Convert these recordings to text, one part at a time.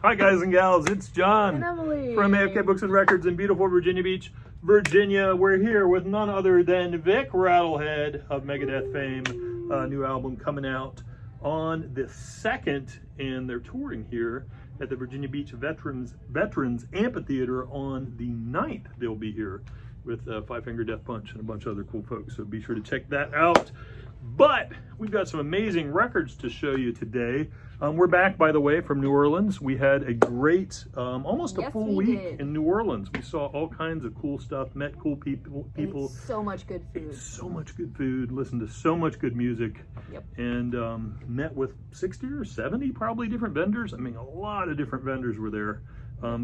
Hi guys and gals, it's John and Emily from AFK Books and Records in beautiful Virginia Beach, Virginia. We're here with none other than Vic Rattlehead of Megadeth fame. New album coming out on the 2nd, and they're touring here at the Virginia Beach Veterans Amphitheater on the 9th. They'll be here with Five Finger Death Punch and a bunch of other cool folks, so be sure to check that out. But we've got some amazing records to show you today. We're back, by the way, from New Orleans. We had a great, almost a full week in New Orleans. We saw all kinds of cool stuff, met cool people. Ate so much good food. So much good food, listened to so much good music, and met with 60 or 70 probably different vendors. I mean, a lot of different vendors were there.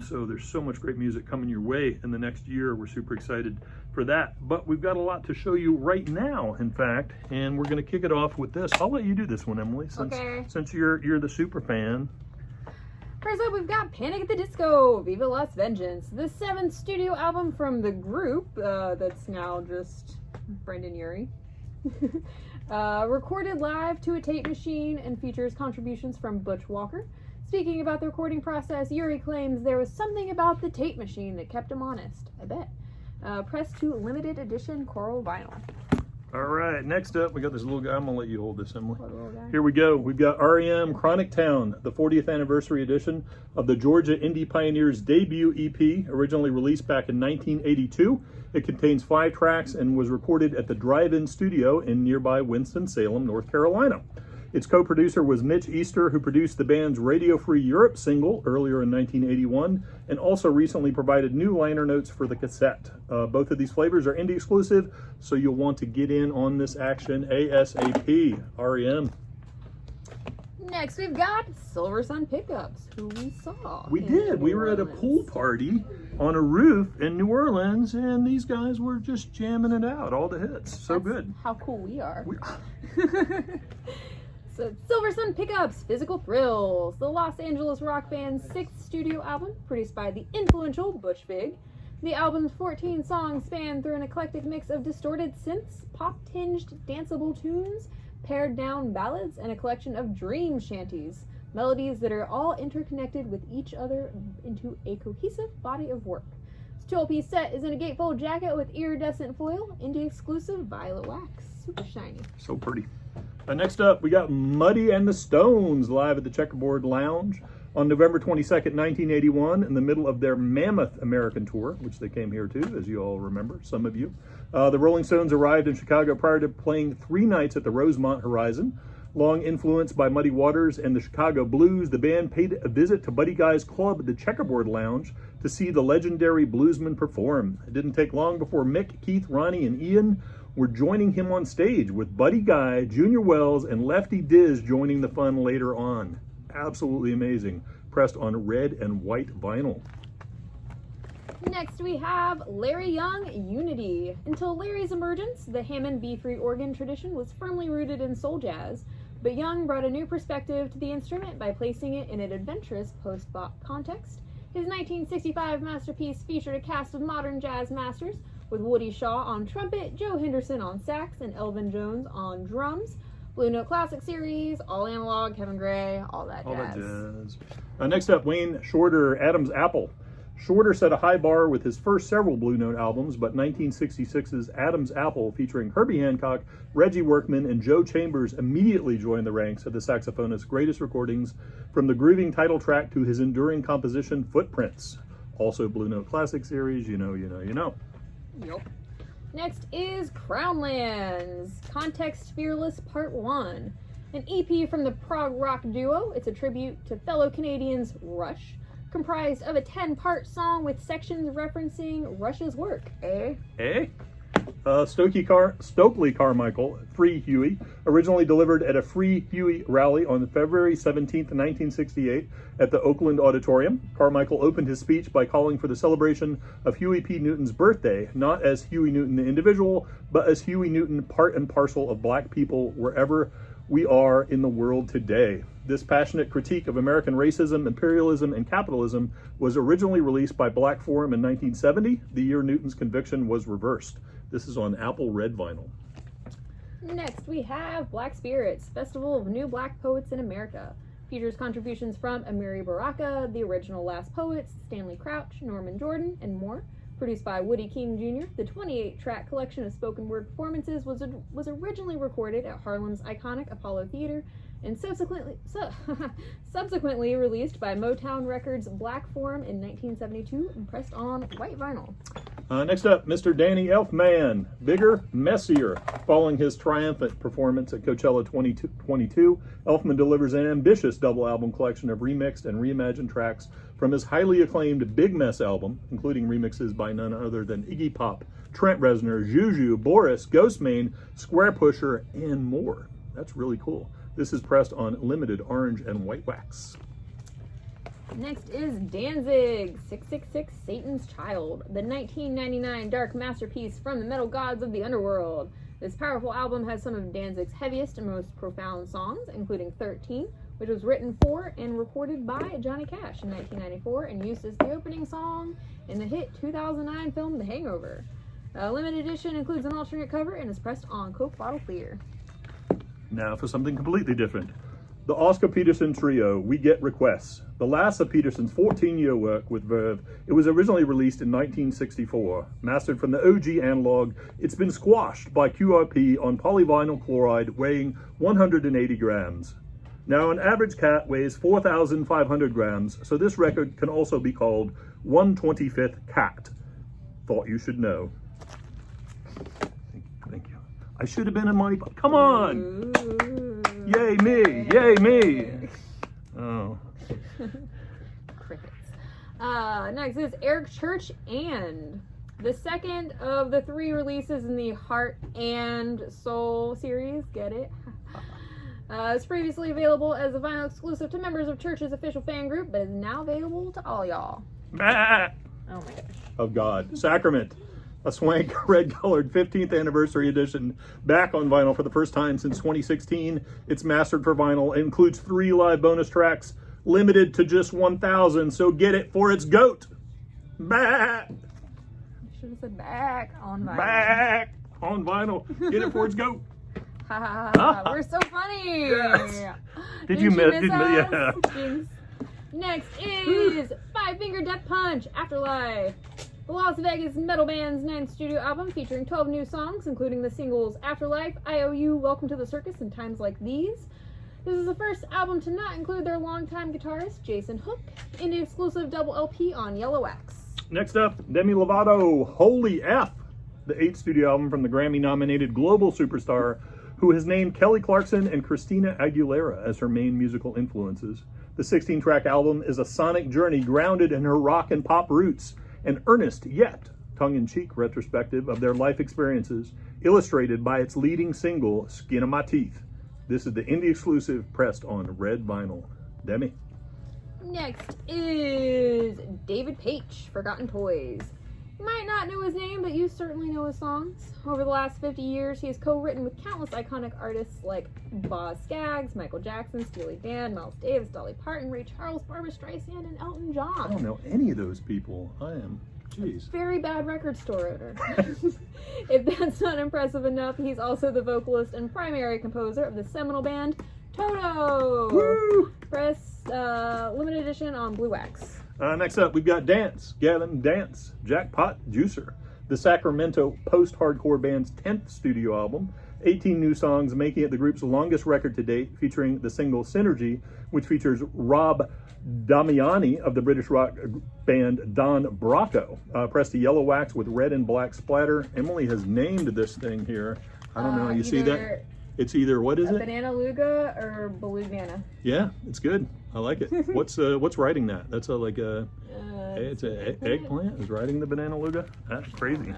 So there's so much great music coming your way in the next year. We're super excited for that. But we've got a lot to show you right now, in fact, and we're going to kick it off with this. I'll let you do this one, Emily, since you're the super fan. First up, we've got Panic at the Disco, Viva Las Vengeance, the 7th studio album from the group that's now just Brendan Urie. Recorded live to a tape machine and features contributions from Butch Walker. Speaking about the recording process, Urie claims there was something about the tape machine that kept him honest. I bet. Pressed to limited edition coral vinyl. All right, next up, we got this little guy. I'm going to let you hold this, Emily. Here we go. We've got REM Chronic Town, the 40th anniversary edition of the Georgia Indie Pioneers' debut EP, originally released back in 1982. It contains 5 tracks and was recorded at the Drive-In Studio in nearby Winston-Salem, North Carolina. Its co-producer was Mitch Easter, who produced the band's Radio Free Europe single earlier in 1981, and also recently provided new liner notes for the cassette. Both of these flavors are indie exclusive, so you'll want to get in on this action ASAP. REM. Next, we've got Silver Sun Pickups, who we saw. We did. We were at a pool party on a roof in New Orleans, and these guys were just jamming it out, all the hits. So good. How cool we are. So, Silver Sun Pickups, Physical Thrills, the Los Angeles rock band's 6th studio album, produced by the influential Butch Vig. The album's 14 songs span through an eclectic mix of distorted synths, pop-tinged danceable tunes, pared-down ballads, and a collection of dream shanties, melodies that are all interconnected with each other into a cohesive body of work. This 12-piece set is in a gatefold jacket with iridescent foil, indie-exclusive violet wax, super shiny. So pretty. Next up, we got Muddy and the Stones live at the Checkerboard Lounge on November 22nd, 1981, in the middle of their mammoth American tour, which they came here to, as you all remember, some of you. The Rolling Stones arrived in Chicago prior to playing 3 nights at the Rosemont Horizon. Long influenced by Muddy Waters and the Chicago Blues, the band paid a visit to Buddy Guy's club at the Checkerboard Lounge to see the legendary bluesman perform. It didn't take long before Mick, Keith, Ronnie, and Ian were joining him on stage, with Buddy Guy, Junior Wells, and Lefty Diz joining the fun later on. Absolutely amazing. Pressed on red and white vinyl. Next we have Larry Young, Unity. Until Larry's emergence, the Hammond B3 organ tradition was firmly rooted in soul jazz, but Young brought a new perspective to the instrument by placing it in an adventurous post-bop context. His 1965 masterpiece featured a cast of modern jazz masters, with Woody Shaw on trumpet, Joe Henderson on sax, and Elvin Jones on drums. Blue Note Classic Series, all analog, Kevin Gray, all that jazz. Next up, Wayne Shorter, Adam's Apple. Shorter set a high bar with his first several Blue Note albums, but 1966's Adam's Apple, featuring Herbie Hancock, Reggie Workman, and Joe Chambers, immediately joined the ranks of the saxophonist's greatest recordings, from the grooving title track to his enduring composition, Footprints. Also Blue Note Classic Series, you know. Yep. Next is Crownlands, Context Fearless Part 1, an EP from the prog rock duo. It's a tribute to fellow Canadians Rush, comprised of a 10-part song with sections referencing Rush's work. Stokely Carmichael, Free Huey, originally delivered at a Free Huey rally on February 17, 1968 at the Oakland Auditorium. Carmichael opened his speech by calling for the celebration of Huey P. Newton's birthday, not as Huey Newton the individual, but as Huey Newton, part and parcel of black people wherever we are in the world today. This passionate critique of American racism, imperialism, and capitalism was originally released by Black Forum in 1970, the year Newton's conviction was reversed. This is on Apple Red vinyl. Next, we have Black Spirits, Festival of New Black Poets in America. Features contributions from Amiri Baraka, the original Last Poets, Stanley Crouch, Norman Jordan, and more. Produced by Woody King Jr., the 28-track collection of spoken word performances was originally recorded at Harlem's iconic Apollo Theater and subsequently released by Motown Records' Black Forum in 1972 and pressed on white vinyl. Next up, Mr. Danny Elfman, Bigger, Messier. Following his triumphant performance at Coachella 2022, Elfman delivers an ambitious double album collection of remixed and reimagined tracks from his highly acclaimed Big Mess album, including remixes by none other than Iggy Pop, Trent Reznor, Juju, Boris, Ghostmane, Square Pusher, and more. That's really cool. This is pressed on limited orange and white wax. Next is Danzig, 666 Satan's Child, the 1999 dark masterpiece from the metal gods of the underworld. This powerful album has some of Danzig's heaviest and most profound songs, including 13, which was written for and recorded by Johnny Cash in 1994 and used as the opening song in the hit 2009 film The Hangover. A limited edition includes an alternate cover and is pressed on Coke bottle clear. Now for something completely different. The Oscar Peterson Trio, We Get Requests. The last of Peterson's 14-year work with Verve, it was originally released in 1964. Mastered from the OG analog, it's been squashed by QRP on polyvinyl chloride weighing 180 grams. Now, an average cat weighs 4,500 grams, so this record can also be called 1/25th cat. Thought you should know. Thank you. I should have been in Money. Come on! Ooh. Yay me! Yay me! Oh. Crickets. Next is Eric Church and the second of the 3 releases in the Heart and Soul series. Get it? It's previously available as a vinyl exclusive to members of Church's official fan group, but is now available to all y'all. Ah! Oh my gosh. Of God. Sacrament. A swank red-colored 15th anniversary edition, back on vinyl for the first time since 2016. It's mastered for vinyl. It includes 3 live bonus tracks, limited to just 1,000, so get it for its goat. Back. I should have said back on vinyl. Back on vinyl. Get it for its goat. Ha ha ha. We're so funny. Yes. Did Didn't you miss? us? Yeah. Jinx. Next is Five Finger Death Punch, Afterlife. The Las Vegas metal band's 9th studio album featuring 12 new songs, including the singles Afterlife, IOU, Welcome to the Circus, and Times Like These. This is the first album to not include their longtime guitarist, Jason Hook, in the exclusive double LP on Yellow Wax. Next up, Demi Lovato, Holy F, the 8th studio album from the Grammy-nominated global superstar, who has named Kelly Clarkson and Christina Aguilera as her main musical influences. The 16-track album is a sonic journey grounded in her rock and pop roots, an earnest yet tongue-in-cheek retrospective of their life experiences, illustrated by its leading single, Skin of My Teeth. This is the indie exclusive pressed on red vinyl. Demi. Next is David Paich, Forgotten Toys. You might not know his name, but you certainly know his songs. Over the last 50 years, he has co-written with countless iconic artists like Boz Scaggs, Michael Jackson, Steely Dan, Miles Davis, Dolly Parton, Ray Charles, Barbra Streisand, and Elton John. I don't know any of those people. I am, jeez. Very bad record store owner. If that's not impressive enough, he's also the vocalist and primary composer of the seminal band Toto. Woo! Press limited edition on Blue Wax. Next up, we've got Dance, Gavin Dance, Jackpot Juicer, the Sacramento post-hardcore band's 10th studio album, 18 new songs, making it the group's longest record to date, featuring the single Synergy, which features Rob Damiani of the British rock band Don Brocco, pressed to yellow wax with red and black splatter. Emily has named this thing here. I don't know, you see that? It's either, what is it? Banana Luga or Belugnana. Yeah, it's good. I like it. What's writing that? That's it's an eggplant is writing the Banana Luga? That's crazy.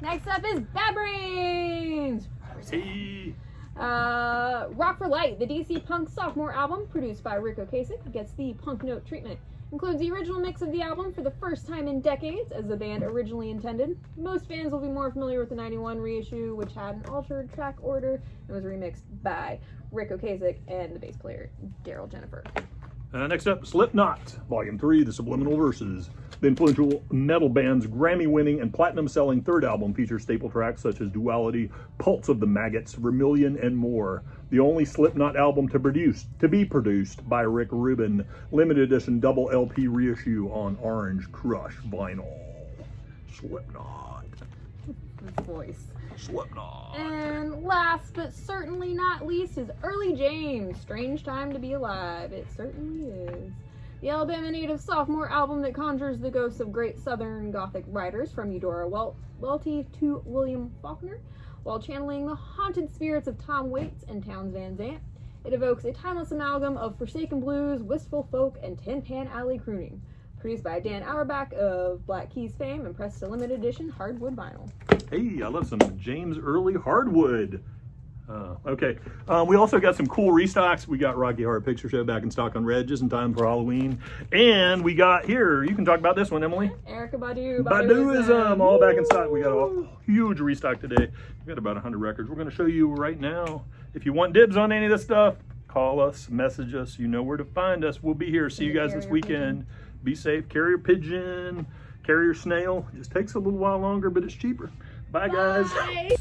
Next up is Bad Brains. Hey. Rock for Light, the DC punk sophomore album produced by Rick Ocasek, gets the punk note treatment. Includes the original mix of the album for the first time in decades, as the band originally intended. Most fans will be more familiar with the 91 reissue, which had an altered track order and was remixed by Rick Ocasek and the bass player Daryl Jennifer. Next up, Slipknot, Volume 3, The Subliminal Verses. The influential metal band's Grammy-winning and platinum-selling third album features staple tracks such as Duality, Pulse of the Maggots, Vermilion, and more. The only Slipknot album to be produced by Rick Rubin. Limited edition double LP reissue on Orange Crush vinyl. Slipknot. His voice. Slipknot. And last but certainly not least is Early James, Strange Time to Be Alive. It certainly is. The Alabama native sophomore album that conjures the ghosts of great Southern Gothic writers from Eudora Welty to William Faulkner, while channeling the haunted spirits of Tom Waits and Townes Van Zandt. It evokes a timeless amalgam of Forsaken Blues, Wistful Folk, and Tin Pan Alley crooning. Produced by Dan Auerbach of Black Keys fame and pressed to limited edition hardwood vinyl. Hey, I love some James Early hardwood. Okay, we also got some cool restocks. We got Rocky Horror Picture Show back in stock on Red just in time for Halloween. And we got here, you can talk about this one, Emily. Erykah Badu. Baduism, all back in stock. We got a huge restock today. We got about 100 records. We're going to show you right now. If you want dibs on any of this stuff, call us, message us. You know where to find us. We'll be here. See you guys this weekend. Be safe. Carrier pigeon, carrier snail. Just takes a little while longer, but it's cheaper. Bye, guys. Bye.